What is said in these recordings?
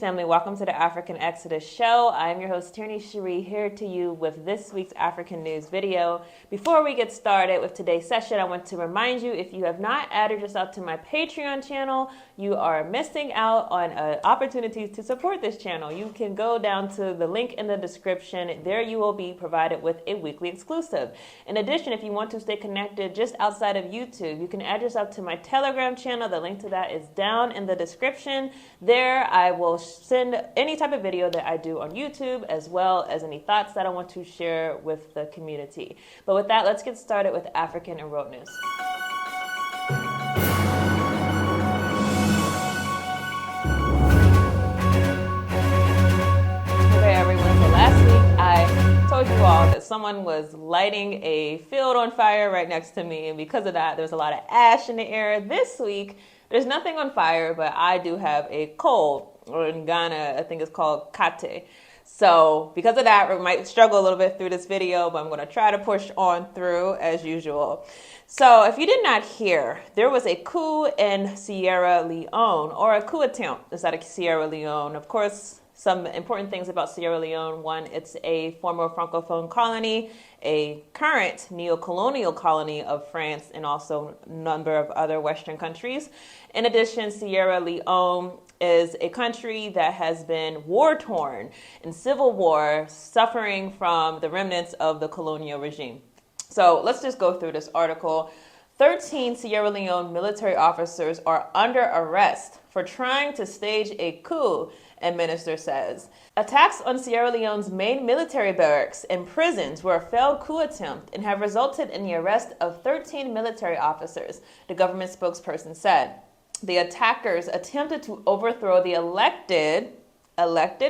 family. Welcome to the African Exodus show. I'm your host, Tierney Cherie, here to you with this week's African news video. Before we get started with today's session, I want to remind you, if you have not added yourself to my Patreon channel, you are missing out on opportunities to support this channel. You can go down to the link in the description. There you will be provided with a weekly exclusive. In addition, if you want to stay connected just outside of YouTube, you can add yourself to my Telegram channel. The link to that is down in the description. There I will send any type of video that I do on YouTube, as well as any thoughts that I want to share with the community. But with that, let's get started with African and World News. Okay, everyone, so last week I told you all that someone was lighting a field on fire right next to me, and because of that, there's a lot of ash in the air. This week, there's nothing on fire, but I do have a coal, or in Ghana, I think it's called kate. So because of that, we might struggle a little bit through this video, but I'm going to try to push on through as usual. So if you did not hear, there was a coup in Sierra Leone, or a coup attempt inside of Sierra Leone. Of course, some important things about Sierra Leone. One, it's a former Francophone colony, a current neo-colonial colony of France, and also a number of other Western countries. In addition, Sierra Leone is a country that has been war-torn in civil war, suffering from the remnants of the colonial regime. So let's just go through this article. 13 Sierra Leone military officers are under arrest for trying to stage a coup, a minister says. Attacks on Sierra Leone's main military barracks and prisons were a failed coup attempt and have resulted in the arrest of 13 military officers, the government spokesperson said. The attackers attempted to overthrow the elected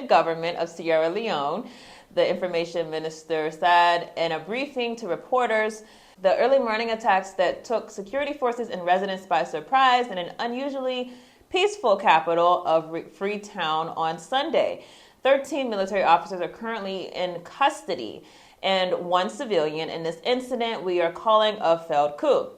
government of Sierra Leone, the information minister said in a briefing to reporters. The early morning attacks that took security forces and residents by surprise in an unusually peaceful capital of Freetown on Sunday. 13 military officers are currently in custody and one civilian. In this incident, we are calling a failed coup.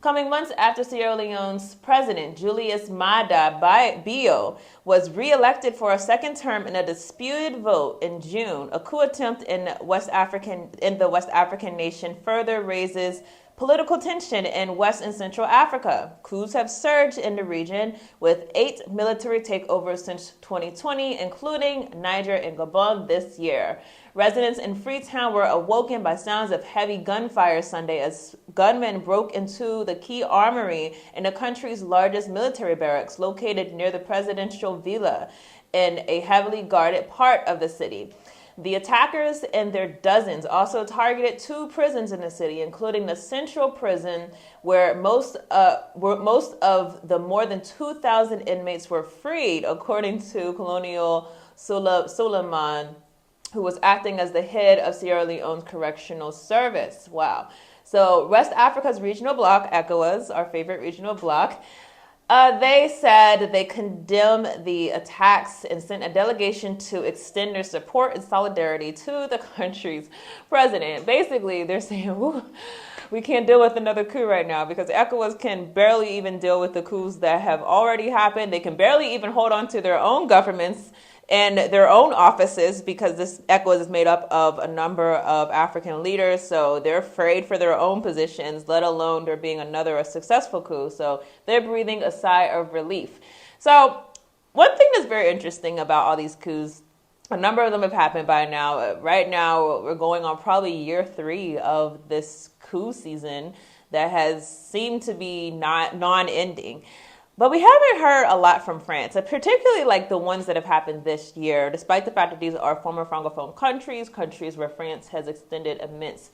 Coming months after Sierra Leone's president, Julius Maada Bio, was re-elected for a second term in a disputed vote in June, a coup attempt in the West African nation further raises political tension in West and Central Africa. Coups have surged in the region, with 8 military takeovers since 2020, including Niger and Gabon this year. Residents in Freetown were awoken by sounds of heavy gunfire Sunday as gunmen broke into the key armory in the country's largest military barracks, located near the presidential villa in a heavily guarded part of the city. The attackers and their dozens also targeted 2 prisons in the city, including the central prison, where most of the more than 2,000 inmates were freed, according to Colonel Suleiman, who was acting as the head of Sierra Leone's correctional service. Wow. So West Africa's regional bloc, ECOWAS, our favorite regional bloc, they said they condemn the attacks and sent a delegation to extend their support and solidarity to the country's president. Basically, they're saying, we can't deal with another coup right now, because ECOWAS can barely even deal with the coups that have already happened. They can barely even hold on to their own governments and their own offices, because this ECOWAS is made up of a number of African leaders, so they're afraid for their own positions, let alone there being a successful coup. So they're breathing a sigh of relief. So one thing that's very interesting about all these coups, a number of them have happened by now. Right now, we're going on probably year 3 of this coup season that has seemed to be non-ending. But we haven't heard a lot from France, particularly like the ones that have happened this year, despite the fact that these are former Francophone countries where France has extended immense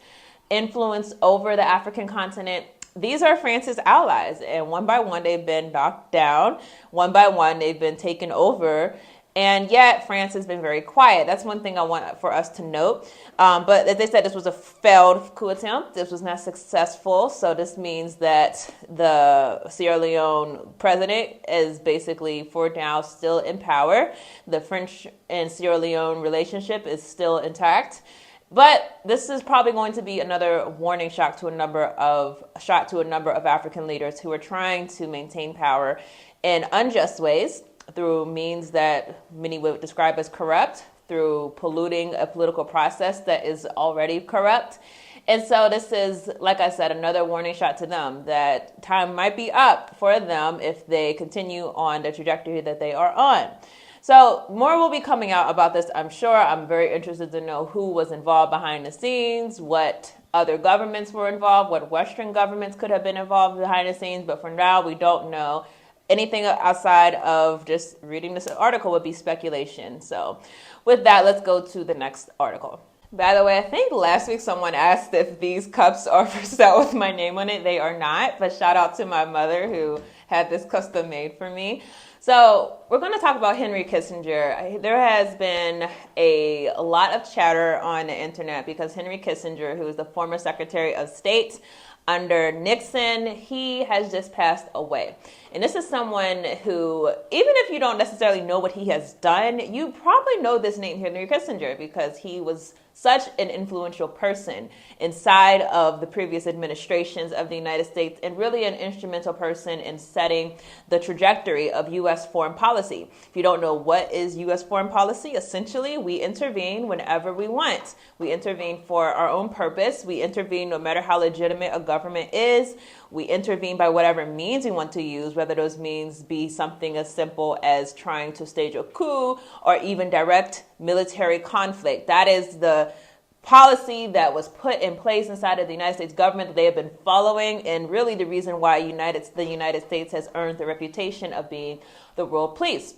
influence over the African continent. These are France's allies, and one by one they've been knocked down. One by one they've been taken over. And yet, France has been very quiet. That's one thing I want for us to note. But as they said, this was a failed coup attempt. This was not successful. So this means that the Sierra Leone president is basically, for now, still in power. The French and Sierra Leone relationship is still intact. But this is probably going to be another warning shot to a number of African leaders who are trying to maintain power in unjust ways. through means that many would describe as corrupt, through polluting a political process that is already corrupt. And so this is, like I said, another warning shot to them that time might be up for them if they continue on the trajectory that they are on. So more will be coming out about this, I'm sure. I'm very interested to know who was involved behind the scenes, what other governments were involved, what Western governments could have been involved behind the scenes. But for now, we don't know. Anything outside of just reading this article would be speculation. So with that, let's go to the next article. By the way, I think last week someone asked if these cups are for sale with my name on it. They are not, but shout out to my mother who had this custom made for me. So we're going to talk about Henry Kissinger. There has been a lot of chatter on the internet because Henry Kissinger, who is the former Secretary of State under Nixon, he has just passed away. And this is someone who, even if you don't necessarily know what he has done, you probably know this name, Henry Kissinger, because he was such an influential person inside of the previous administrations of the United States and really an instrumental person in setting the trajectory of U.S. foreign policy. If you don't know what is U.S. foreign policy, essentially we intervene whenever we want. We intervene for our own purpose. We intervene no matter how legitimate a government is. We intervene by whatever means we want to use, whether those means be something as simple as trying to stage a coup or even direct military conflict. That is the policy that was put in place inside of the United States government that they have been following, and really the reason why the United States has earned the reputation of being the world police.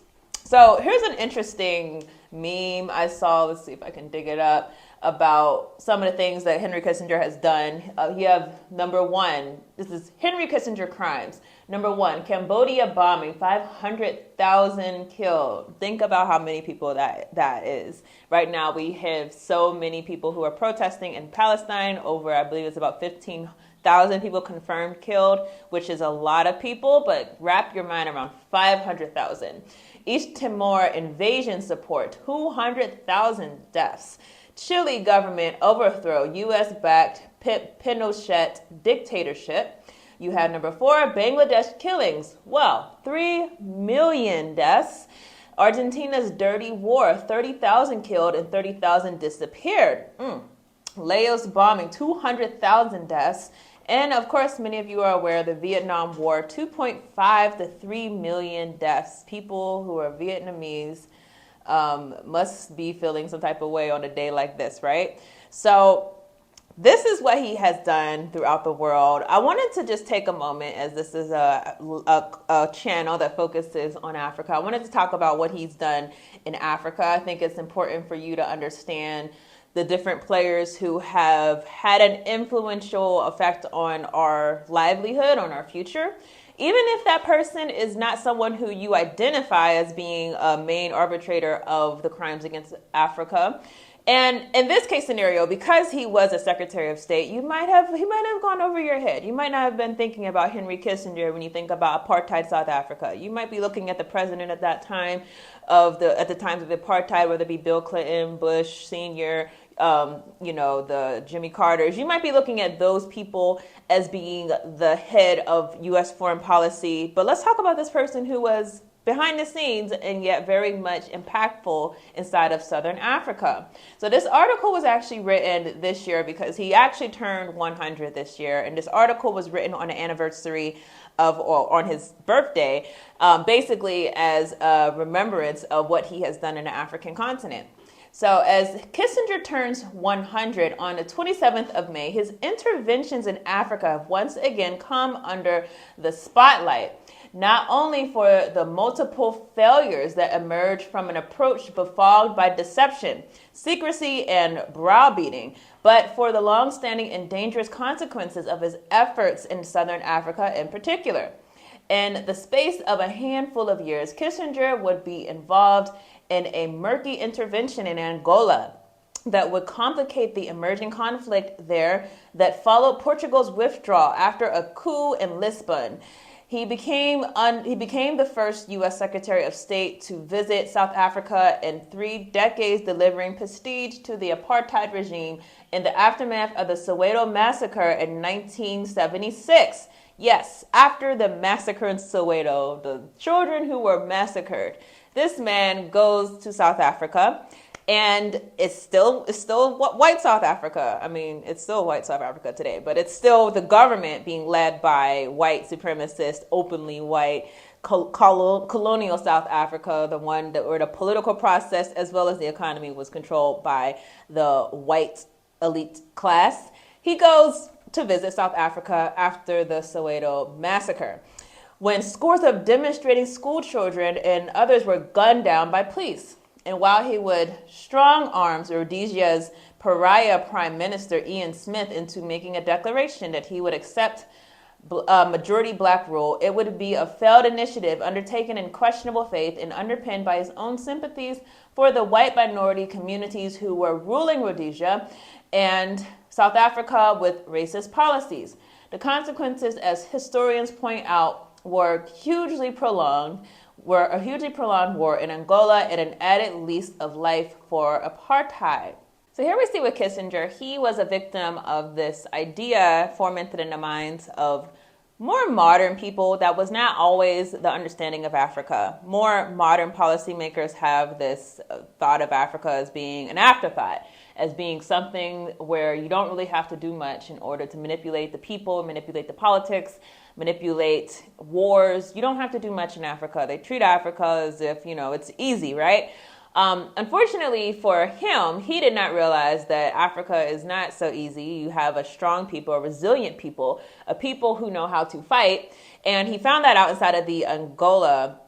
So here's an interesting meme I saw. Let's see if I can dig it up, about some of the things that Henry Kissinger has done. You have number one, this is Henry Kissinger crimes. Number one, Cambodia bombing, 500,000 killed. Think about how many people that is. Right now we have so many people who are protesting in Palestine. Over, I believe it's about 15,000 people confirmed killed, which is a lot of people, but wrap your mind around 500,000. East Timor invasion support, 200,000 deaths. Chile government overthrow, U.S.-backed Pinochet dictatorship. You had number four, Bangladesh killings. Well, 3 million deaths. Argentina's dirty war, 30,000 killed and 30,000 disappeared. Laos bombing, 200,000 deaths. And of course, many of you are aware of the Vietnam War, 2.5 to 3 million deaths. People who are Vietnamese must be feeling some type of way on a day like this, right? So this is what he has done throughout the world. I wanted to just take a moment, as this is a channel that focuses on Africa. I wanted to talk about what he's done in Africa. I think it's important for you to understand the different players who have had an influential effect on our livelihood, on our future. Even if that person is not someone who you identify as being a main arbitrator of the crimes against Africa. And in this case scenario, because he was a Secretary of State, he might have gone over your head. You might not have been thinking about Henry Kissinger when you think about apartheid South Africa. You might be looking at the president at that time at the times of apartheid, whether it be Bill Clinton, Bush Sr., the Jimmy Carters. You might be looking at those people as being the head of U.S. foreign policy. But let's talk about this person who was behind the scenes and yet very much impactful inside of Southern Africa. So this article was actually written this year because he actually turned 100 this year. And this article was written on the anniversary on his birthday, basically as a remembrance of what he has done in the African continent. So as Kissinger turns 100 on the 27th of May, his interventions in Africa have once again come under the spotlight, not only for the multiple failures that emerge from an approach befogged by deception, secrecy, and browbeating, but for the long-standing and dangerous consequences of his efforts in Southern Africa in particular. In the space of a handful of years, Kissinger would be involved in a murky intervention in Angola that would complicate the emerging conflict there that followed Portugal's withdrawal after a coup in Lisbon. He became the first U.S. Secretary of State to visit South Africa in 3 decades, delivering prestige to the apartheid regime in the aftermath of the Soweto massacre in 1976. Yes, after the massacre in Soweto, the children who were massacred, this man goes to South Africa, and it's still white South Africa. I mean, it's still white South Africa today, but it's still the government being led by white supremacist, openly white colonial South Africa, the one that where the political process as well as the economy was controlled by the white elite class. He goes to visit South Africa after the Soweto massacre, when scores of demonstrating school children and others were gunned down by police. And while he would strong arms Rhodesia's pariah Prime Minister Ian Smith into making a declaration that he would accept majority black rule, it would be a failed initiative undertaken in questionable faith and underpinned by his own sympathies for the white minority communities who were ruling Rhodesia and South Africa with racist policies. The consequences, as historians point out, were a hugely prolonged war in Angola and an added lease of life for apartheid. So here we see with Kissinger, he was a victim of this idea fomented in the minds of more modern people that was not always the understanding of Africa. More modern policymakers have this thought of Africa as being an afterthought, as being something where you don't really have to do much in order to manipulate the people, manipulate the politics, manipulate wars. You don't have to do much in Africa. They treat Africa as if, it's easy, right? Unfortunately for him, he did not realize that Africa is not so easy. You have a strong people, a resilient people, a people who know how to fight. And he found that out inside of the Angola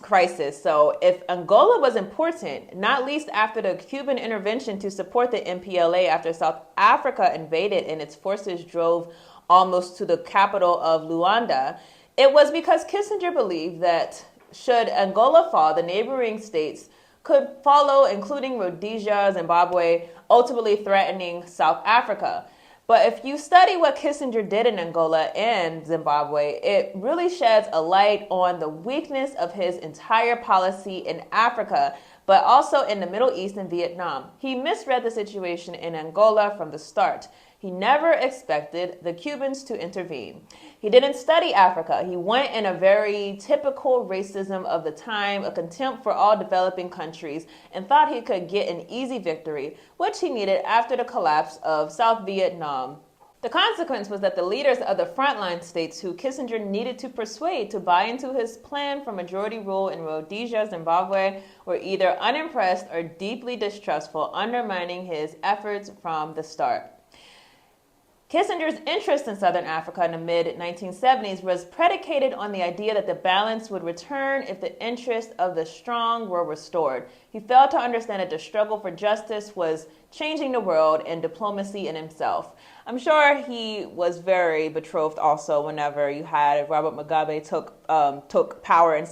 crisis. So if Angola was important, not least after the Cuban intervention to support the MPLA after South Africa invaded and its forces drove almost to the capital of Luanda, it was because Kissinger believed that should Angola fall, the neighboring states could follow, including Rhodesia, Zimbabwe, ultimately threatening South Africa. But if you study what Kissinger did in Angola and Zimbabwe, it really sheds a light on the weakness of his entire policy in Africa, but also in the Middle East and Vietnam. He misread the situation in Angola from the start. He never expected the Cubans to intervene. He didn't study Africa. He went in a very typical racism of the time, a contempt for all developing countries, and thought he could get an easy victory, which he needed after the collapse of South Vietnam. The consequence was that the leaders of the frontline states who Kissinger needed to persuade to buy into his plan for majority rule in Rhodesia, Zimbabwe, were either unimpressed or deeply distrustful, undermining his efforts from the start. Kissinger's interest in Southern Africa in the mid-1970s was predicated on the idea that the balance would return if the interests of the strong were restored. He failed to understand that the struggle for justice was changing the world and diplomacy in himself. I'm sure he was very betrothed also whenever you had Robert Mugabe took power in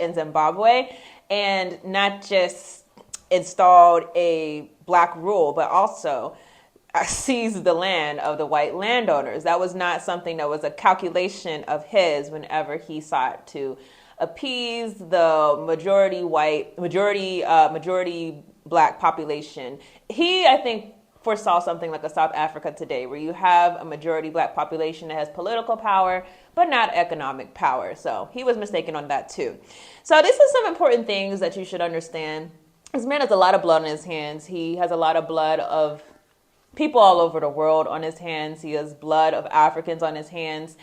in Zimbabwe, and not just installed a black rule, but also seized the land of the white landowners. That was not something that was a calculation of his whenever he sought to appease the majority black population. He, I think, foresaw something like a South Africa today, where you have a majority black population that has political power, but not economic power. So he was mistaken on that too. So this is some important things that you should understand. This man has a lot of blood on his hands. He has a lot of blood of people all over the world on his hands. He has blood of Africans on his hands,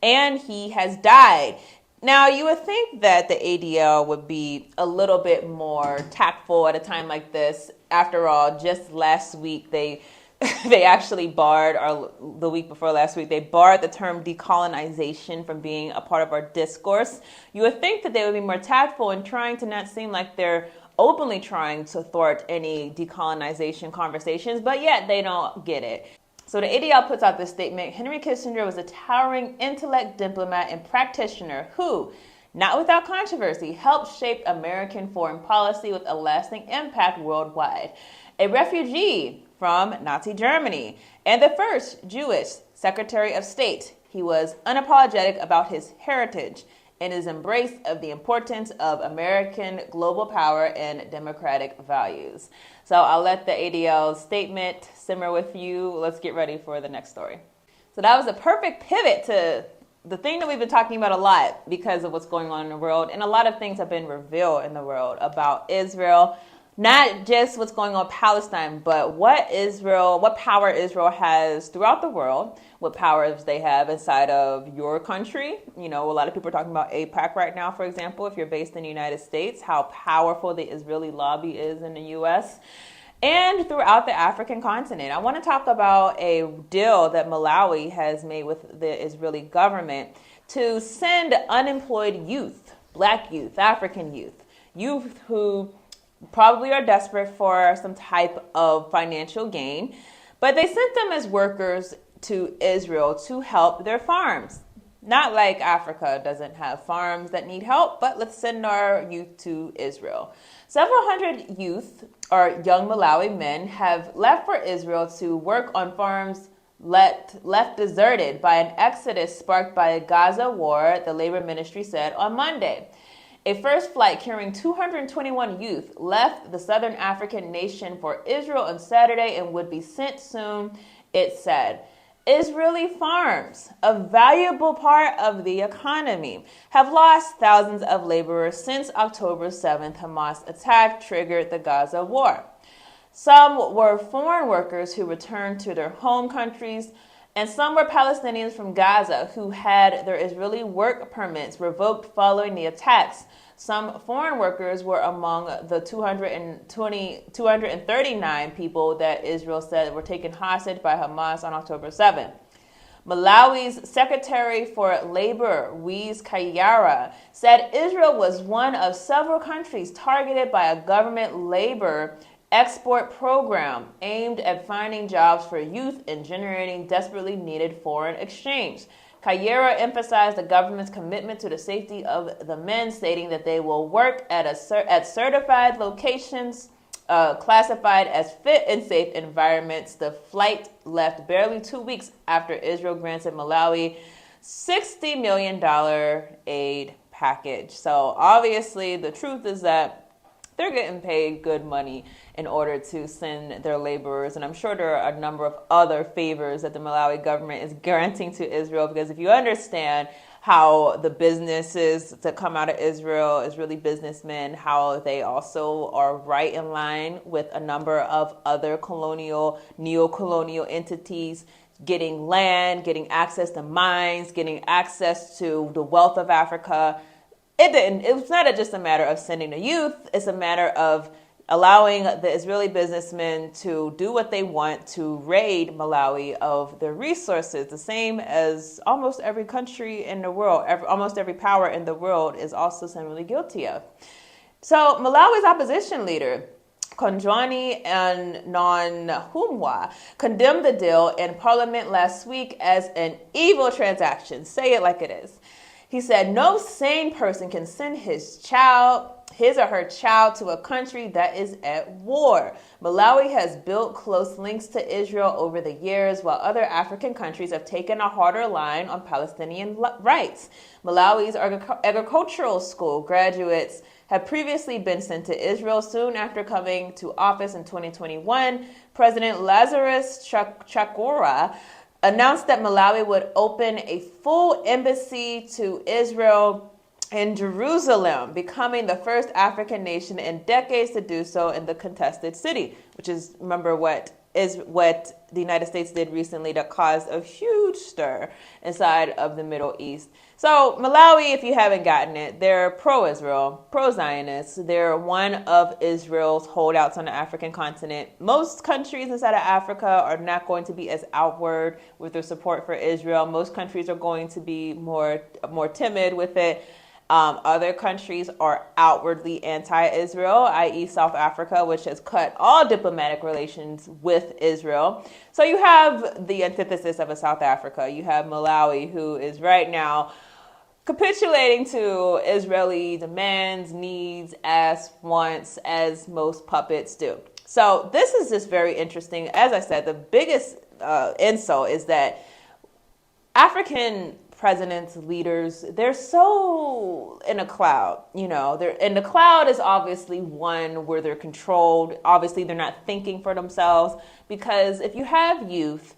and he has died. Now, you would think that the ADL would be a little bit more tactful at a time like this. After all, just last week, they actually barred, or the week before last week, they barred the term decolonization from being a part of our discourse. You would think that they would be more tactful in trying to not seem like they're openly trying to thwart any decolonization conversations, but yet they don't get it. So the ADL puts out this statement: Henry Kissinger was a towering intellect, diplomat, and practitioner who, not without controversy, helped shape American foreign policy with a lasting impact worldwide. A refugee from Nazi Germany and the first Jewish Secretary of State, he was unapologetic about his heritage and his embrace of the importance of American global power and democratic values. So I'll let the ADL statement simmer with you. Let's get ready for the next story. So that was a perfect pivot to the thing that we've been talking about a lot because of what's going on in the world. And a lot of things have been revealed in the world about Israel. Not just what's going on in Palestine, but what power Israel has throughout the world, what powers they have inside of your country. You know, a lot of people are talking about AIPAC right now, for example, if you're based in the United States, how powerful the Israeli lobby is in the U.S., and throughout the African continent. I want to talk about a deal that Malawi has made with the Israeli government to send unemployed youth, black youth, African youth who probably are desperate for some type of financial gain, but they sent them as workers to Israel to help their farms. Not like Africa doesn't have farms that need help, but let's send our youth to Israel. Several hundred youth or young Malawi men have left for Israel to work on farms left deserted by an exodus sparked by a Gaza war, the labor ministry said on Monday. A first flight carrying 221 youth left the southern African nation for Israel on Saturday and would be sent soon, it said. Israeli farms, a valuable part of the economy, have lost thousands of laborers since October 7th Hamas attack triggered the Gaza war. Some were foreign workers who returned to their home countries, and some were Palestinians from Gaza who had their Israeli work permits revoked following the attacks. Some foreign workers were among the 239 people that Israel said were taken hostage by Hamas on October 7th. Malawi's Secretary for Labor, Wiz Kayara, said Israel was one of several countries targeted by a government labor export program aimed at finding jobs for youth and generating desperately needed foreign exchange. Kayera emphasized the government's commitment to the safety of the men, stating that they will work at certified locations classified as fit and safe environments. The flight left barely 2 weeks after Israel granted Malawi $60 million aid package. So obviously the truth is that they're getting paid good money in order to send their laborers. And I'm sure there are a number of other favors that the Malawi government is granting to Israel, because if you understand how the businesses that come out of Israel, Israeli businessmen, how they also are right in line with a number of other neo-colonial entities, getting land, getting access to mines, getting access to the wealth of Africa. It's not just a matter of sending the youth. It's a matter of allowing the Israeli businessmen to do what they want to raid Malawi of their resources, the same as almost every country in the world, almost every power in the world is also similarly guilty of. So Malawi's opposition leader, Konjwani and Non-Humwa, condemned the deal in parliament last week as an evil transaction. Say it like it is. He said, no sane person can send his or her child to a country that is at war. Malawi has built close links to Israel over the years, while other African countries have taken a harder line on Palestinian rights. Malawi's agricultural school graduates have previously been sent to Israel. Soon after coming to office in 2021, President Lazarus Chakwera announced that Malawi would open a full embassy to Israel in Jerusalem, becoming the first African nation in decades to do so in the contested city, which is, remember, what the United States did recently that caused a huge stir inside of the Middle East. So Malawi, if you haven't gotten it, they're pro-Israel, pro-Zionists. They're one of Israel's holdouts on the African continent. Most countries inside of Africa are not going to be as outward with their support for Israel. Most countries are going to be more timid with it. Other countries are outwardly anti-Israel, i.e. South Africa, which has cut all diplomatic relations with Israel. So you have the antithesis of a South Africa. You have Malawi, who is right now capitulating to Israeli demands, needs, wants, as most puppets do. So this is just very interesting. As I said, the biggest insult is that African presidents, leaders, they're so in a cloud, and the cloud is obviously one where they're controlled. Obviously, they're not thinking for themselves, because if you have youth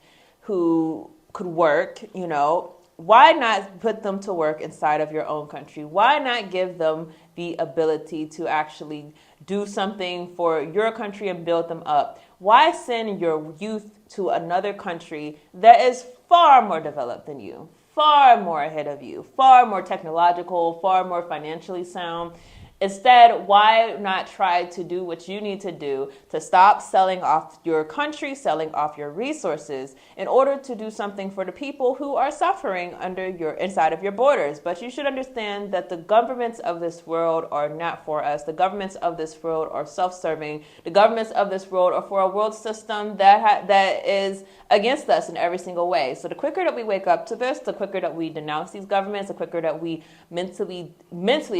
who could work, why not put them to work inside of your own country? Why not give them the ability to actually do something for your country and build them up? Why send your youth to another country that is far more developed than you, far more ahead of you, far more technological, far more financially sound? Instead, why not try to do what you need to do to stop selling off your country, selling off your resources in order to do something for the people who are suffering inside of your borders? But you should understand that the governments of this world are not for us. The governments of this world are self-serving. The governments of this world are for a world system that is against us in every single way. So the quicker that we wake up to this, the quicker that we denounce these governments, the quicker that we mentally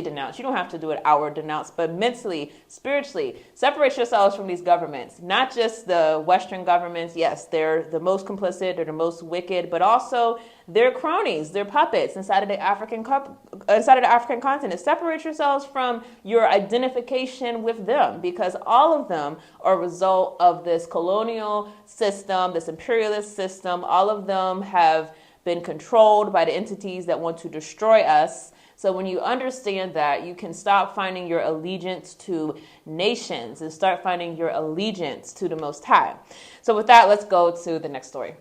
denounce. You don't have to do it outward denounce, but mentally, spiritually, separate yourselves from these governments. Not just the Western governments. Yes, they're the most complicit, they're the most wicked, but also they're cronies, they're puppets inside of the African continent. Separate yourselves from your identification with them, because all of them are a result of this colonial system, this imperialist system. All of them have been controlled by the entities that want to destroy us. So when you understand that, you can stop finding your allegiance to nations and start finding your allegiance to the Most High. So with that, let's go to the next story.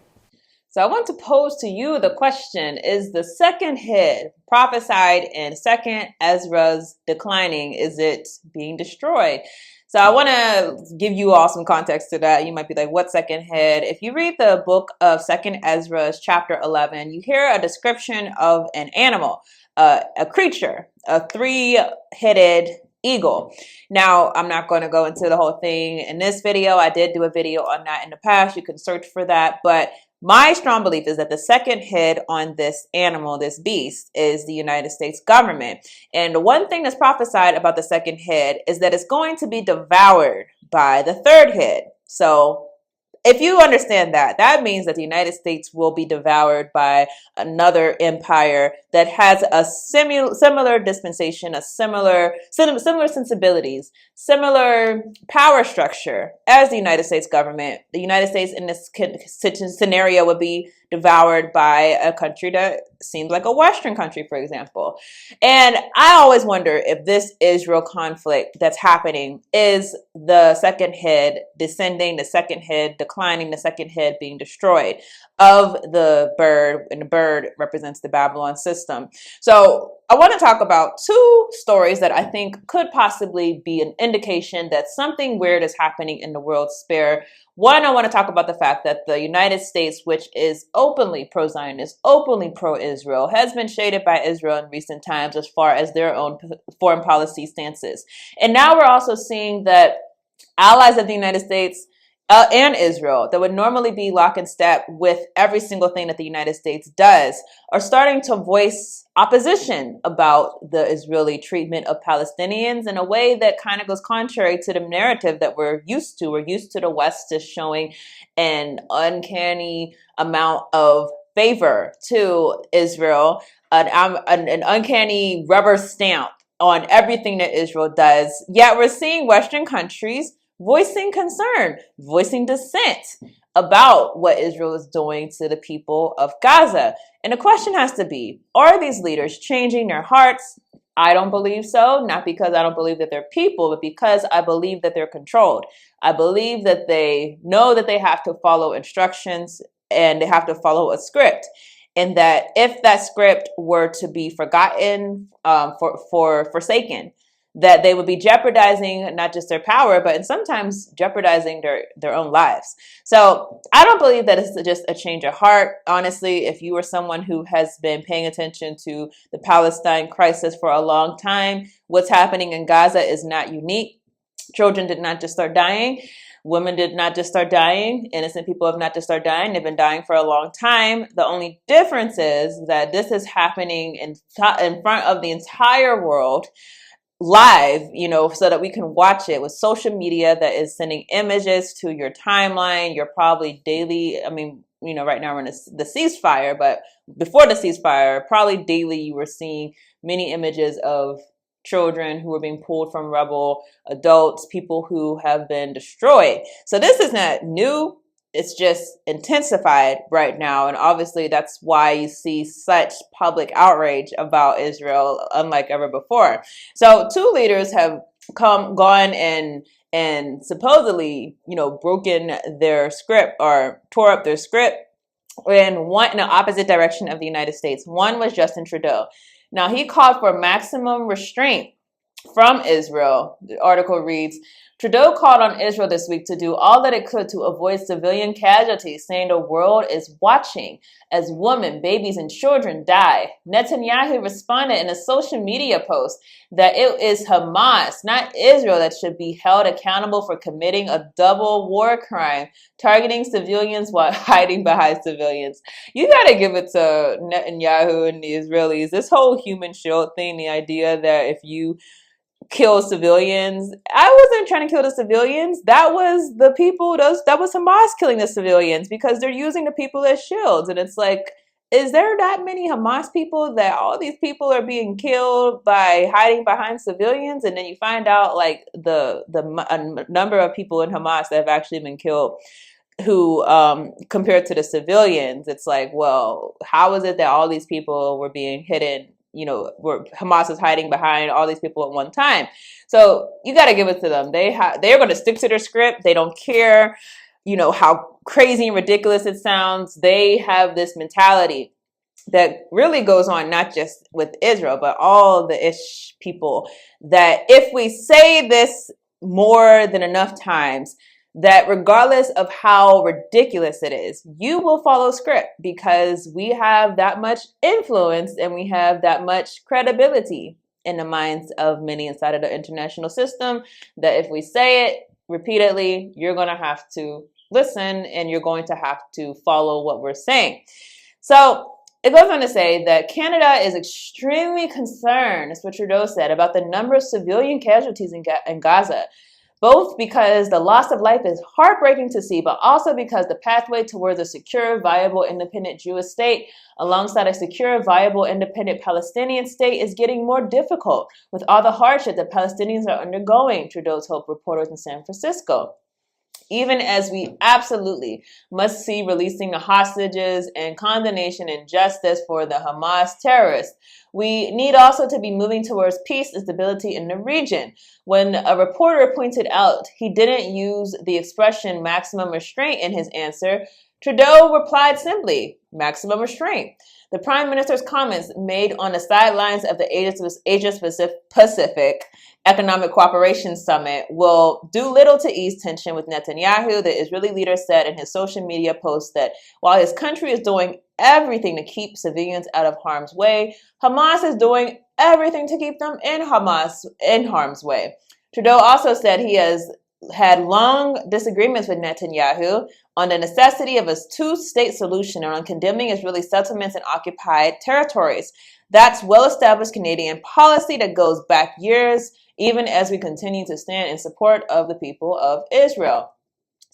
So I want to pose to you the question, is the second head prophesied in 2nd Ezra's declining? Is it being destroyed? So I want to give you all some context to that. You might be like, what second head? If you read the book of 2nd Ezra, chapter 11, you hear a description of an animal, a creature, a 3-headed eagle. Now, I'm not going to go into the whole thing in this video. I did do a video on that in the past. You can search for that. But my strong belief is that the second head on this animal, this beast, is the United States government. And the one thing that's prophesied about the second head is that it's going to be devoured by the third head. So if you understand that, that means that the United States will be devoured by another empire that has a similar dispensation, similar sensibilities, similar power structure as the United States government. The United States in this scenario would be devoured by a country that seems like a Western country, for example. And I always wonder if this Israel conflict that's happening is the second head descending, the second head declining, the second head being destroyed of the bird, and the bird represents the Babylon system. So I want to talk about 2 stories that I think could possibly be an indication that something weird is happening in the world sphere. One, I want to talk about the fact that the United States, which is openly pro-Zionist, openly pro-Israel, has been shaded by Israel in recent times as far as their own foreign policy stances. And now we're also seeing that allies of the United States and Israel that would normally be lock and step with every single thing that the United States does are starting to voice opposition about the Israeli treatment of Palestinians in a way that kind of goes contrary to the narrative that we're used to. We're used to the West just showing an uncanny amount of favor to Israel, an uncanny rubber stamp on everything that Israel does. Yet we're seeing Western countries voicing concern, voicing dissent about what Israel is doing to the people of Gaza. And the question has to be, are these leaders changing their hearts? I don't believe so, not because I don't believe that they're people, but because I believe that they're controlled. I believe that they know that they have to follow instructions and they have to follow a script. And that if that script were to be forgotten, forsaken, that they would be jeopardizing not just their power, but sometimes jeopardizing their own lives. So I don't believe that it's just a change of heart. Honestly, if you are someone who has been paying attention to the Palestine crisis for a long time, what's happening in Gaza is not unique. Children did not just start dying. Women did not just start dying. Innocent people have not just started dying. They've been dying for a long time. The only difference is that this is happening in front of the entire world, live, so that we can watch it with social media that is sending images to your timeline. You're probably daily, right now we're in the ceasefire, but before the ceasefire, probably daily you were seeing many images of children who are being pulled from rubble, adults, people who have been destroyed. So this is not new. it's just intensified right now. And obviously that's why you see such public outrage about Israel, unlike ever before. So two leaders have gone and supposedly, broken their script or tore up their script and went in the opposite direction of the United States. One was Justin Trudeau. Now, he called for maximum restraint from Israel. The article reads, Trudeau called on Israel this week to do all that it could to avoid civilian casualties, saying the world is watching as women, babies, and children die. Netanyahu responded in a social media post that it is Hamas, not Israel, that should be held accountable for committing a double war crime, targeting civilians while hiding behind civilians. You got to give it to Netanyahu and the Israelis. This whole human shield thing, the idea that if you kill civilians. I wasn't trying to kill the civilians. That was the people, that was Hamas killing the civilians because they're using the people as shields. And it's like, is there that many Hamas people that all these people are being killed by hiding behind civilians? And then you find out like the number of people in Hamas that have actually been killed who compared to the civilians, it's like, well, how is it that all these people were being hidden, where Hamas is hiding behind all these people at one time? So you got to give it to them. They're going to stick to their script. They don't care, how crazy and ridiculous it sounds. They have this mentality that really goes on not just with Israel, but all the ish people, that if we say this more than enough times, that regardless of how ridiculous it is, you will follow script because we have that much influence and we have that much credibility in the minds of many inside of the international system, that if we say it repeatedly, you're going to have to listen and you're going to have to follow what we're saying. So it goes on to say that Canada is extremely concerned, that's what Trudeau said, about the number of civilian casualties in Gaza, both because the loss of life is heartbreaking to see, but also because the pathway towards a secure, viable, independent Jewish state alongside a secure, viable, independent Palestinian state is getting more difficult with all the hardship that Palestinians are undergoing, Trudeau told reporters in San Francisco. Even as we absolutely must see releasing the hostages and condemnation and justice for the Hamas terrorists, we need also to be moving towards peace and stability in the region. When a reporter pointed out he didn't use the expression maximum restraint in his answer, Trudeau replied simply, maximum restraint. The Prime Minister's comments made on the sidelines of the Asia-Pacific Economic Cooperation Summit will do little to ease tension with Netanyahu. The Israeli leader said in his social media post that while his country is doing everything to keep civilians out of harm's way, Hamas is doing everything to keep them in harm's way. Trudeau also said he has had long disagreements with Netanyahu on the necessity of a two-state solution and on condemning Israeli settlements in occupied territories. That's well-established Canadian policy that goes back years, even as we continue to stand in support of the people of Israel.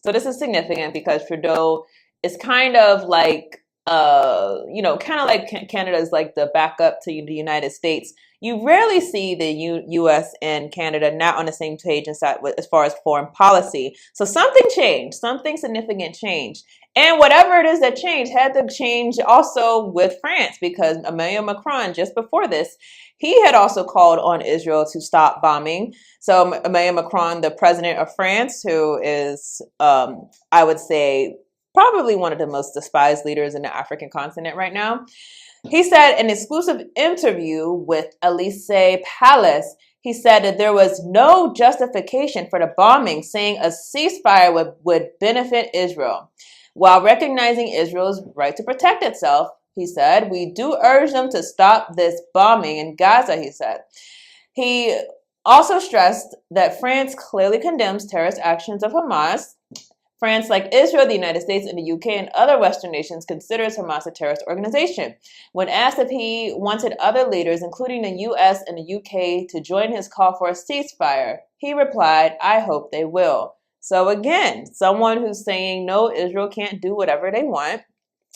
So this is significant because Trudeau is kind of like, Canada is like the backup to the United States. You rarely see the U.S. and Canada not on the same page as far as foreign policy. So something changed, something significant changed. And whatever it is that changed had to change also with France, because Emmanuel Macron, just before this, he had also called on Israel to stop bombing. So Emmanuel Macron, the president of France, who is, I would say, probably one of the most despised leaders in the African continent right now, he said in an exclusive interview with Elise Palace, he said that there was no justification for the bombing, saying a ceasefire would benefit Israel. While recognizing Israel's right to protect itself, he said, we do urge them to stop this bombing in Gaza, he said. He also stressed that France clearly condemns terrorist actions of Hamas. France, like Israel, the United States, and the UK, and other Western nations, considers Hamas a terrorist organization. When asked if he wanted other leaders, including the US and the UK, to join his call for a ceasefire, he replied, I hope they will. So again, someone who's saying, no, Israel can't do whatever they want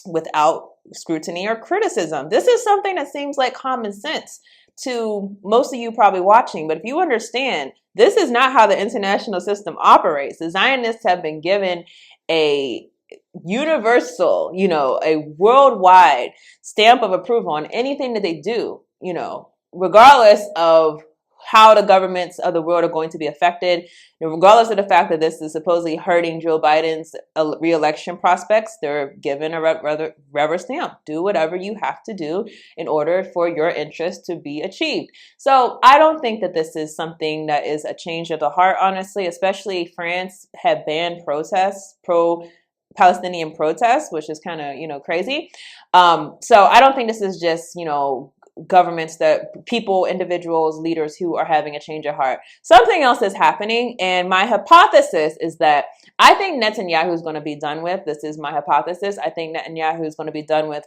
without scrutiny or criticism. This is something that seems like common sense to most of you probably watching, but if you understand, this is not how the international system operates. The Zionists have been given a universal, a worldwide stamp of approval on anything that they do, regardless of how the governments of the world are going to be affected, regardless of the fact that this is supposedly hurting Joe Biden's re-election prospects. They're given a rubber stamp. Do whatever you have to do in order for your interest to be achieved. So I don't think that this is something that is a change of the heart, honestly, especially France had banned protests, Palestinian protests, which is kind of, crazy. So I don't think this is just, governments, that people, individuals, leaders who are having a change of heart. Something else is happening, and my hypothesis is that I think Netanyahu is going to be done with. This is my hypothesis. I think Netanyahu is going to be done with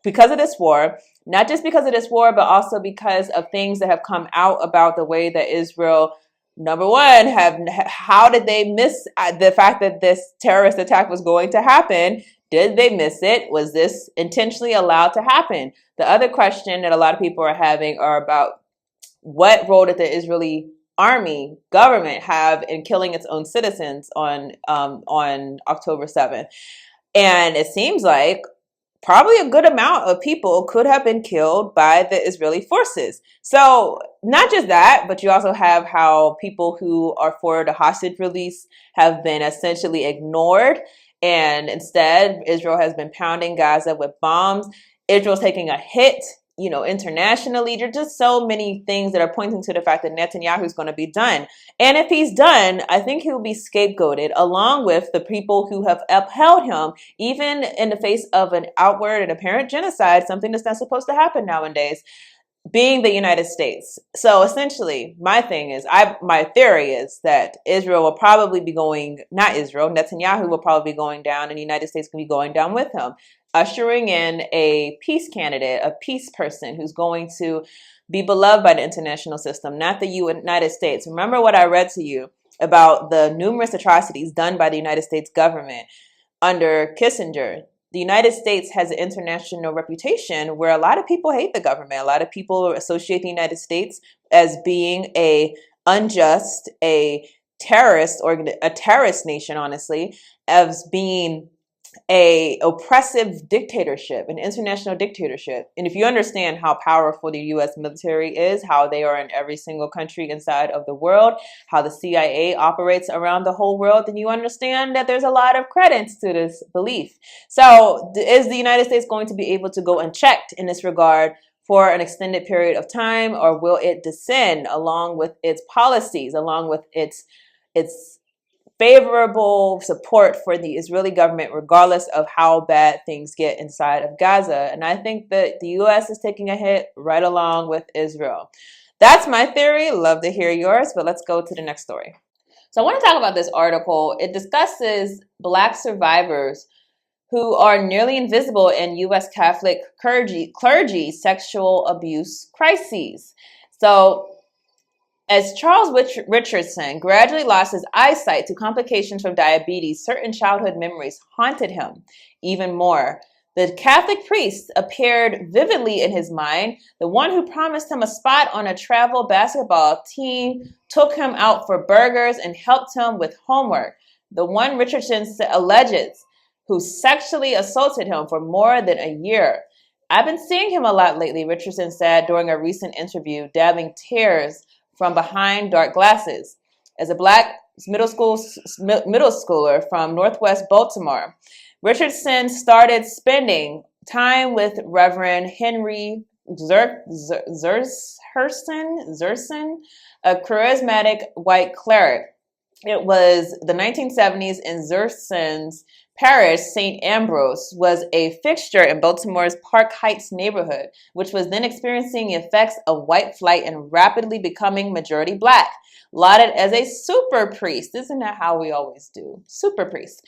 because of this war, not just because of this war, but also because of things that have come out about the way that Israel, number one, how did they miss the fact that this terrorist attack was going to happen? Did they miss it? Was this intentionally allowed to happen? The other question that a lot of people are having are about what role did the Israeli army government have in killing its own citizens on October 7th? And it seems like probably a good amount of people could have been killed by the Israeli forces. So not just that, but you also have how people who are for the hostage release have been essentially ignored. And instead, Israel has been pounding Gaza with bombs. Israel's taking a hit, internationally. There's just so many things that are pointing to the fact that Netanyahu is going to be done. And if he's done, I think he'll be scapegoated along with the people who have upheld him, even in the face of an outward and apparent genocide, something that's not supposed to happen nowadays, being the United States. So essentially, my theory is that Israel will probably be Netanyahu will probably be going down, and the United States can be going down with him, ushering in a peace candidate, a peace person who's going to be beloved by the international system, not the United States. Remember what I read to you about the numerous atrocities done by the United States government under Kissinger. The United States has an international reputation where a lot of people hate the government. A lot of people associate the United States as being a unjust, a terrorist nation, honestly, as being a oppressive dictatorship, an international dictatorship. And if you understand how powerful the U.S. military is, how they are in every single country inside of the world, how the CIA operates around the whole world, then you understand that there's a lot of credence to this belief. So is the United States going to be able to go unchecked in this regard for an extended period of time, or will it descend along with its policies, along with its favorable support for the Israeli government, regardless of how bad things get inside of Gaza? And I think that the U.S. is taking a hit right along with Israel. That's my theory. Love to hear yours, but let's go to the next story. So I want to talk about this article. It discusses Black survivors who are nearly invisible in U.S. Catholic clergy sexual abuse crises. So as Charles Richardson gradually lost his eyesight to complications from diabetes, certain childhood memories haunted him even more. The Catholic priest appeared vividly in his mind. The one who promised him a spot on a travel basketball team took him out for burgers and helped him with homework. The one Richardson alleges who sexually assaulted him for more than a year. I've been seeing him a lot lately, Richardson said during a recent interview, dabbing tears from behind dark glasses. As a Black middle schooler from Northwest Baltimore, Richardson started spending time with Reverend Henry Zerson, a charismatic white cleric. It was the 1970s, and Zerson's parish, St. Ambrose, was a fixture in Baltimore's Park Heights neighborhood, which was then experiencing the effects of white flight and rapidly becoming majority Black. Lauded as a super priest. Isn't that how we always do? Super priest.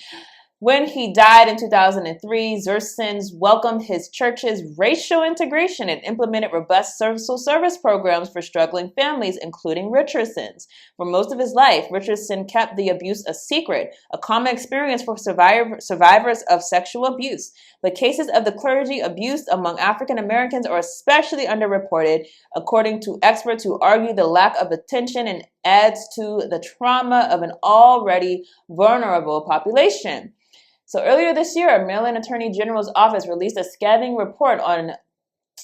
When he died in 2003, Zersons welcomed his church's racial integration and implemented robust social service programs for struggling families, including Richardson's. For most of his life, Richardson kept the abuse a secret, a common experience for survivors of sexual abuse. But cases of the clergy abused among African Americans are especially underreported, according to experts who argue the lack of attention and adds to the trauma of an already vulnerable population. So earlier this year, Maryland Attorney General's office released a scathing report on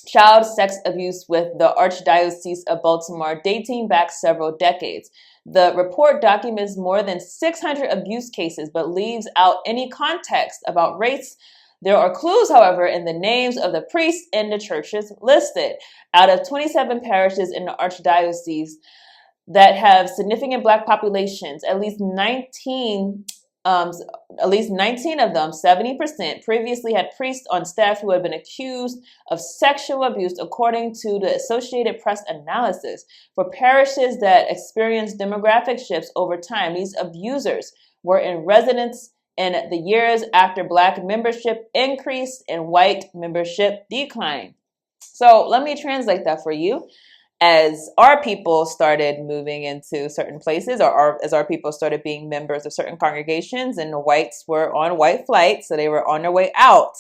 child sex abuse with the Archdiocese of Baltimore dating back several decades. The report documents more than 600 abuse cases, but leaves out any context about race. There are clues, however, in the names of the priests in the churches listed. Out of 27 parishes in the Archdiocese that have significant Black populations, at least 19 of them, 70%, previously had priests on staff who had been accused of sexual abuse, according to the Associated Press analysis. For parishes that experienced demographic shifts over time, these abusers were in residence in the years after Black membership increased and white membership declined. So let me translate that for you. As our people started moving into certain places, or as our people started being members of certain congregations, and the whites were on white flight, so they were on their way out,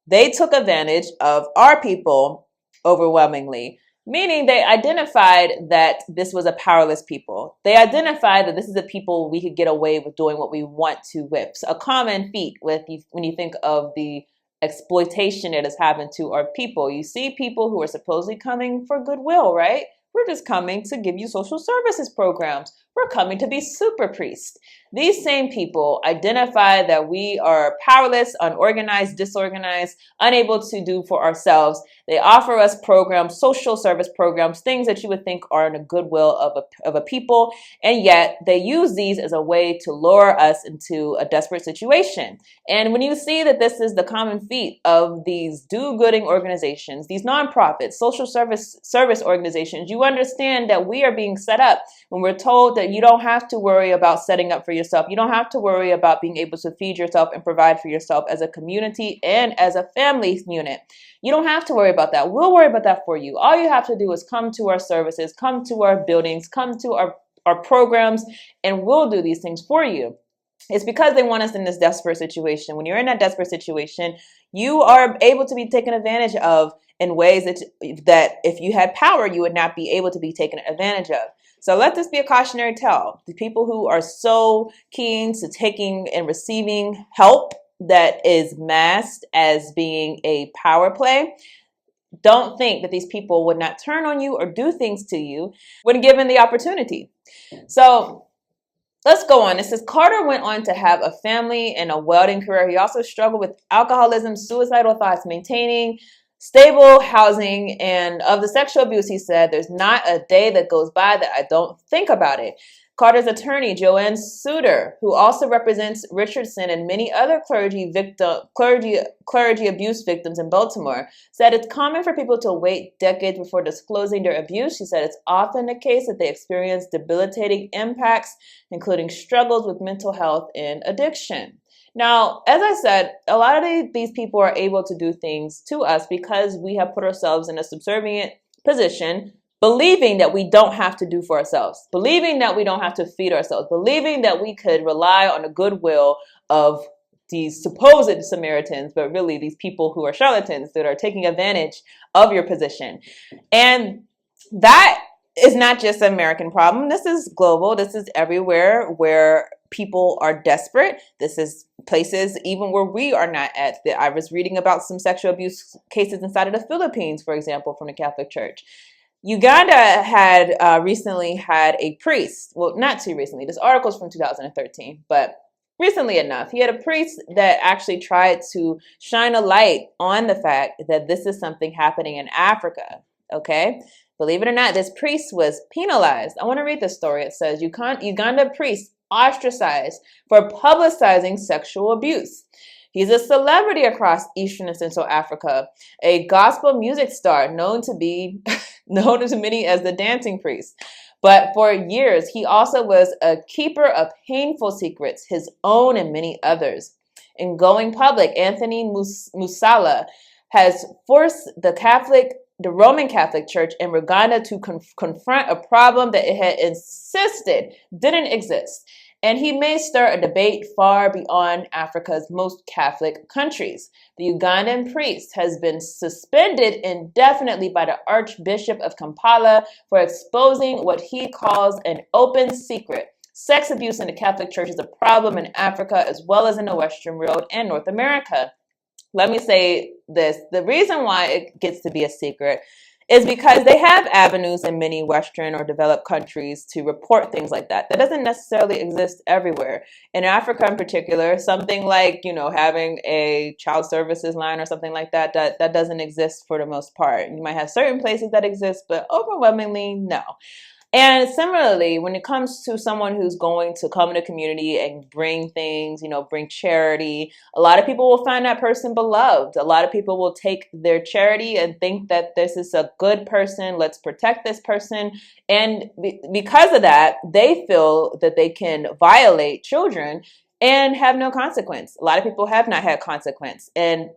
they took advantage of our people overwhelmingly, meaning they identified that this was a powerless people. They identified that this is a people we could get away with doing what we want to with. So a common feat when you think of the exploitation that has happened to our people. You see people who are supposedly coming for goodwill, right? We're just coming to give you social services programs. We're coming to be super priests. These same people identify that we are powerless, unorganized, disorganized, unable to do for ourselves. They offer us programs, social service programs, things that you would think are in the goodwill of a people, and yet they use these as a way to lure us into a desperate situation. And when you see that this is the common feat of these do-gooding organizations, these nonprofits, social service organizations, you understand that we are being set up when we're told that you don't have to worry about setting up for yourself. You don't have to worry about being able to feed yourself and provide for yourself as a community and as a family unit. You don't have to worry about that. We'll worry about that for you. All you have to do is come to our services, come to our buildings, come to our programs, and we'll do these things for you. It's because they want us in this desperate situation. When you're in that desperate situation, you are able to be taken advantage of in ways that if you had power, you would not be able to be taken advantage of. So let this be a cautionary tale. The people who are so keen to taking and receiving help that is masked as being a power play, don't think that these people would not turn on you or do things to you when given the opportunity. So let's go on. It says Carter went on to have a family and a welding career. He also struggled with alcoholism, suicidal thoughts, maintaining stable housing, and of the sexual abuse. He said, "There's not a day that goes by that I don't think about it." Carter's attorney, Joanne Suter, who also represents Richardson and many other clergy abuse victims in Baltimore, said it's common for people to wait decades before disclosing their abuse. She said it's often the case that they experience debilitating impacts, including struggles with mental health and addiction. Now, as I said, a lot of these people are able to do things to us because we have put ourselves in a subservient position, believing that we don't have to do for ourselves, believing that we don't have to feed ourselves, believing that we could rely on the goodwill of these supposed Samaritans, but really these people who are charlatans that are taking advantage of your position. And that is not just an American problem. This is global. This is everywhere where people are desperate. This is places even where we are not at. I was reading about some sexual abuse cases inside of the Philippines, for example, from the Catholic Church. Uganda had recently had a priest, well, not too recently, this article's from 2013, but recently enough, he had a priest that actually tried to shine a light on the fact that this is something happening in Africa, okay? Believe it or not, this priest was penalized. I want to read this story. It says, Uganda priest ostracized for publicizing sexual abuse. He's a celebrity across Eastern and Central Africa, a gospel music star known to many as the dancing priest. But for years, he also was a keeper of painful secrets, his own and many others. In going public, Anthony Musala has forced the Roman Catholic Church in Uganda to confront a problem that it had insisted didn't exist. And he may stir a debate far beyond Africa's most Catholic countries. The Ugandan priest has been suspended indefinitely by the Archbishop of Kampala for exposing what he calls an open secret. Sex abuse in the Catholic Church is a problem in Africa as well as in the Western world and North America. Let me say this. The reason why it gets to be a secret is because they have avenues in many Western or developed countries to report things like that. That doesn't necessarily exist everywhere. In Africa in particular, something like, having a child services line or something like that, that doesn't exist for the most part. You might have certain places that exist, but overwhelmingly, no. And similarly, when it comes to someone who's going to come in a community and bring things, bring charity, a lot of people will find that person beloved. A lot of people will take their charity and think that this is a good person. Let's protect this person. And because of that, they feel that they can violate children and have no consequence. A lot of people have not had consequence. And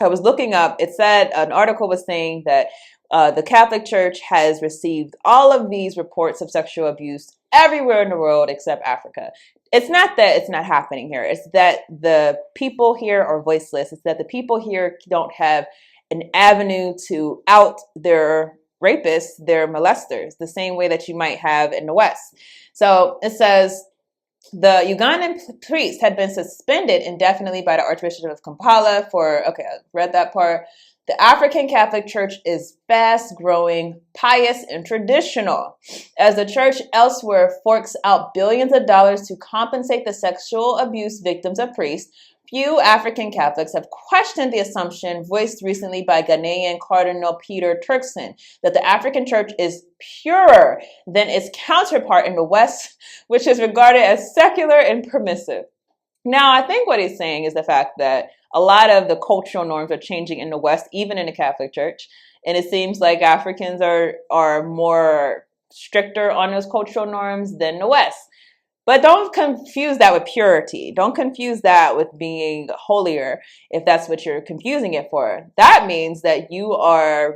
I was looking up, it said, an article was saying that the Catholic Church has received all of these reports of sexual abuse everywhere in the world except Africa. It's not that it's not happening here. It's that the people here are voiceless. It's that the people here don't have an avenue to out their rapists, their molesters, the same way that you might have in the West. So it says, the Ugandan priest had been suspended indefinitely by the Archbishop of Kampala for, okay, I read that part. The African Catholic Church is fast-growing, pious, and traditional. As the church elsewhere forks out billions of dollars to compensate the sexual abuse victims of priests, few African Catholics have questioned the assumption voiced recently by Ghanaian Cardinal Peter Turkson that the African Church is purer than its counterpart in the West, which is regarded as secular and permissive. Now, I think what he's saying is the fact that a lot of the cultural norms are changing in the West, even in the Catholic Church. And it seems like Africans are more stricter on those cultural norms than the West. But don't confuse that with purity. Don't confuse that with being holier, if that's what you're confusing it for. That means that you are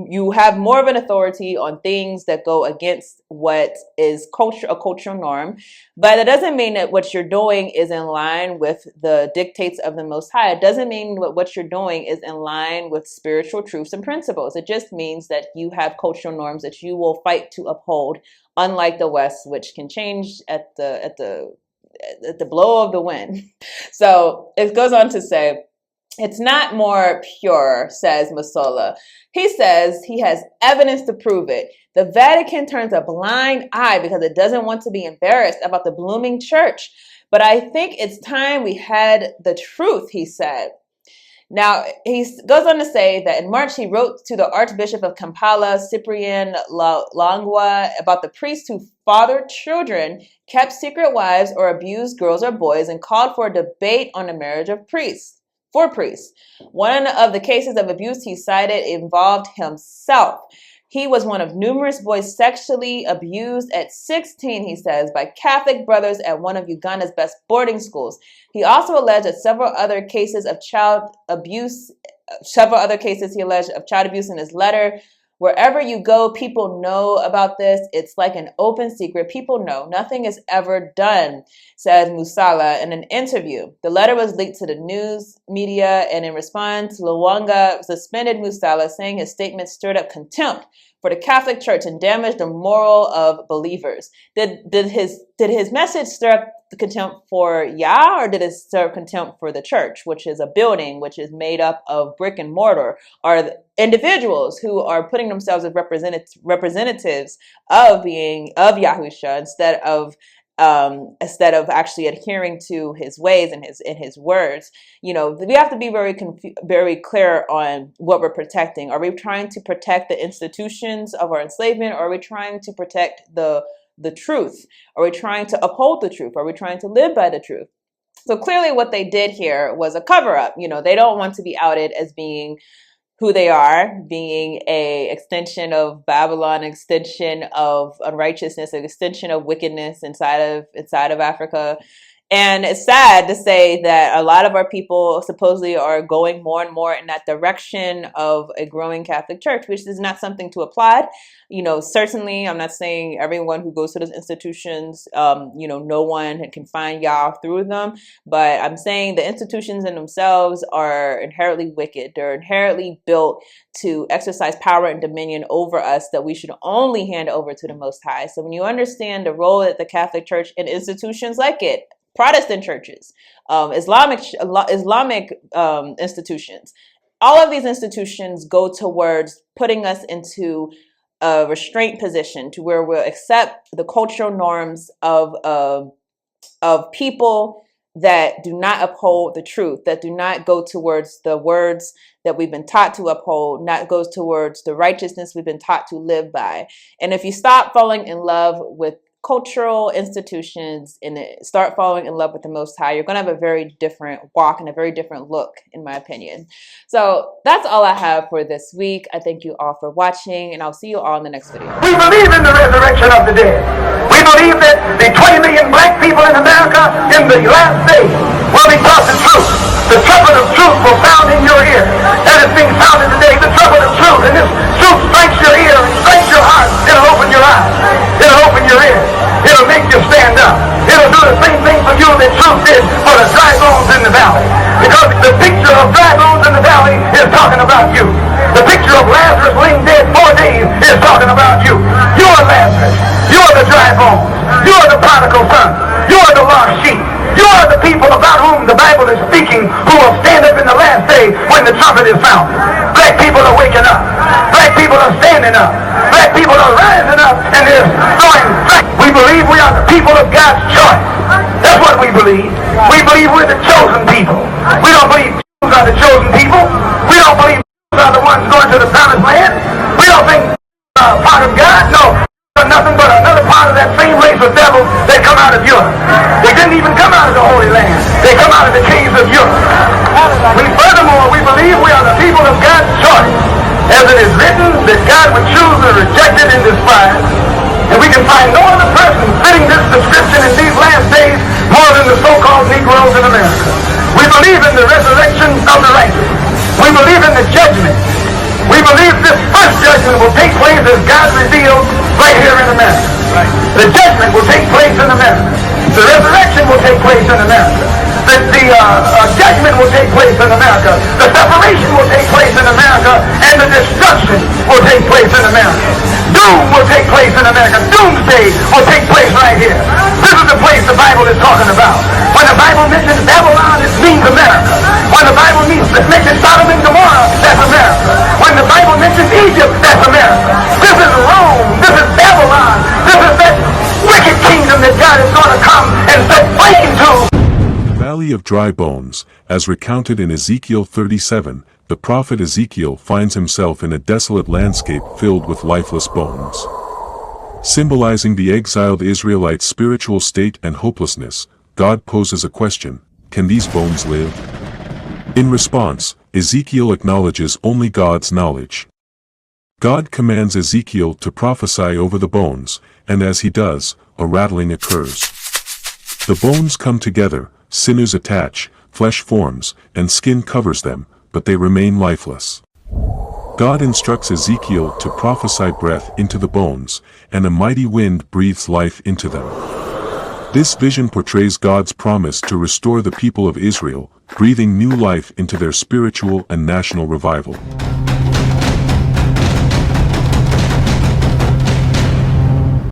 you have more of an authority on things that go against what is a cultural norm. But it doesn't mean that what you're doing is in line with the dictates of the Most High. It doesn't mean what you're doing is in line with spiritual truths and principles. It just means that you have cultural norms that you will fight to uphold, unlike the West, which can change at the blow of the wind. So it goes on to say, it's not more pure, says Masola. He says he has evidence to prove it. The Vatican turns a blind eye because it doesn't want to be embarrassed about the blooming church. But I think it's time we had the truth, he said. Now, he goes on to say that in March, he wrote to the Archbishop of Kampala, Cyprian Langwa, about the priests who fathered children, kept secret wives, or abused girls or boys, and called for a debate on the marriage of priests. For priests. One of the cases of abuse he cited involved himself. He was one of numerous boys sexually abused at 16, he says, by Catholic brothers at one of Uganda's best boarding schools. He also alleged that several other cases of child abuse in his letter. Wherever you go, people know about this. It's like an open secret. People know. Nothing is ever done, says Musala in an interview. The letter was leaked to the news media, and in response, Luwanga suspended Musala, saying his statement stirred up contempt for the Catholic Church and damaged the moral of believers. Did his message stir up the contempt for Yah, or did it stir up contempt for the church, which is a building which is made up of brick and mortar, or individuals who are putting themselves as representatives of Yahusha instead of actually adhering to his ways and his words? We have to be very clear on what we're protecting. Are we trying to protect the institutions of our enslavement, or are we trying to protect the truth? Are we trying to uphold the truth? Are we trying to live by the truth? So clearly what they did here was a cover-up. They don't want to be outed as being who they are, being a extension of Babylon, extension of unrighteousness, an extension of wickedness inside of Africa. And it's sad to say that a lot of our people supposedly are going more and more in that direction of a growing Catholic Church, which is not something to applaud. Certainly, I'm not saying everyone who goes to those institutions, no one can find Yah through them. But I'm saying the institutions in themselves are inherently wicked. They're inherently built to exercise power and dominion over us that we should only hand over to the Most High. So when you understand the role that the Catholic Church and institutions like it, Protestant churches, Islamic institutions, all of these institutions go towards putting us into a restraint position to where we'll accept the cultural norms of people that do not uphold the truth, that do not go towards the words that we've been taught to uphold, not goes towards the righteousness we've been taught to live by. And if you stop falling in love with cultural institutions and start falling in love with the Most High, you're going to have a very different walk and a very different look, in my opinion. So that's all I have for this week. I thank you all for watching, and I'll see you all in the next video. We believe in the resurrection of the dead. We believe that the 20 million black people in America in the last days will be taught the truth. The trumpet of truth will sound in your ear. That is being sounded today, the trumpet of truth. And this truth strikes your ear and strikes your heart. It'll open your eyes. It'll open your ears. It'll make you stand up. It'll do the same thing for you that truth did for the dry bones in the valley. Because the picture of dry bones in the valley is talking about you. The picture of Lazarus laying dead 4 days is talking about you. You are Lazarus. You are the dry bones. You are the prodigal son. You are the lost sheep. You are the people about whom the Bible is speaking, who will stand up in the last day when the trumpet is sounded. Black people are waking up. Black people are standing up. Black people are rising up, and they're going back. We believe we are the people of God's choice. That's what we believe. We believe we're the chosen people. We don't believe Jews are the chosen people. We don't believe Jews are the ones going to the promised land. We don't think part of God. No. Nothing but another part of that same race of devils that come out of Europe. They didn't even come out of the Holy Land. They come out of the caves of Europe. Furthermore, we believe we are the people of God's choice. As it is written that God would choose the rejected and despised. And we can find no other person fitting this description in these last days more than the so-called Negroes in America. We believe in the resurrection of the righteous. We believe in the judgment. We believe this first judgment will take place as God revealed right here in America. Right. The judgment will take place in America. The resurrection will take place in America. The judgment will take place in America. The separation will take place in America. And the destruction will take place in America. Doom will take place in America. Doomsday will take place right here. This is the place the Bible is talking about. When the Bible mentions Babylon, it means America. When the Bible mentions Sodom and Gomorrah, that's America. When the Bible mentions Egypt, that's America. This is Rome. This is Babylon. This is that wicked kingdom that God is going to come and set flame to. Valley of Dry Bones, as recounted in Ezekiel 37, the prophet Ezekiel finds himself in a desolate landscape filled with lifeless bones. Symbolizing the exiled Israelites' spiritual state and hopelessness, God poses a question: can these bones live? In response, Ezekiel acknowledges only God's knowledge. God commands Ezekiel to prophesy over the bones, and as he does, a rattling occurs. The bones come together, sinews attach, flesh forms, and skin covers them, but they remain lifeless. God instructs Ezekiel to prophesy breath into the bones, and a mighty wind breathes life into them. This vision portrays God's promise to restore the people of Israel, breathing new life into their spiritual and national revival.